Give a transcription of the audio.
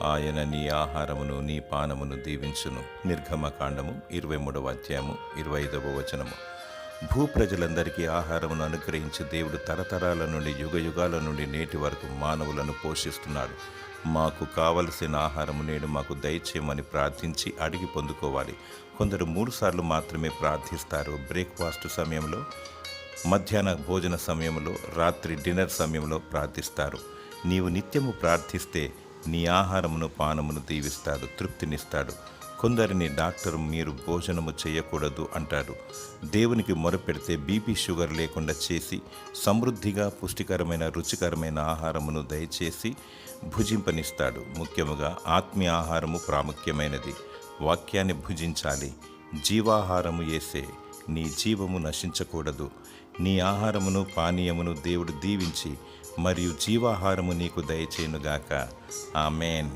ఆయన నీ ఆహారమును నీ పానమును దీవించును. నిర్గమకాండము 23వ అధ్యాయము 25వ వచనము. భూప్రజలందరికీ ఆహారమును అనుగ్రహించి దేవుడు తరతరాల నుండి యుగయుగాల నుండి నేటి వరకు మానవులను పోషిస్తున్నాడు. మాకు కావలసిన ఆహారము నేడు మాకు దయచేయమని ప్రార్థించి అడిగి పొందుకోవాలి. కొందరు 3 సార్లు మాత్రమే ప్రార్థిస్తారు. బ్రేక్ఫాస్ట్ సమయంలో, మధ్యాహ్న భోజన సమయంలో, రాత్రి డిన్నర్ సమయంలో ప్రార్థిస్తారు. నీవు నిత్యము ప్రార్థిస్తే నీ ఆహారమును పానమును దీవిస్తాడు, తృప్తినిస్తాడు. కొందరిని డాక్టర్ మీరు భోజనము చేయకూడదు అంటాడు. దేవునికి మొరపెడితే బీపీ షుగర్ లేకుండా చేసి సమృద్ధిగా పుష్టికరమైన రుచికరమైన ఆహారమును దయచేసి భుజింపనిస్తాడు. ముఖ్యముగా ఆత్మీయ ఆహారము ప్రాముఖ్యమైనది. వాక్యాన్ని భుజించాలి. జీవాహారము యేసే. నీ జీవము నశించకూడదు. నీ ఆహారమును పానీయమును దేవుడు దీవించి మరియు జీవాహారము నీకు దయచేయునుగాక. ఆమేన్.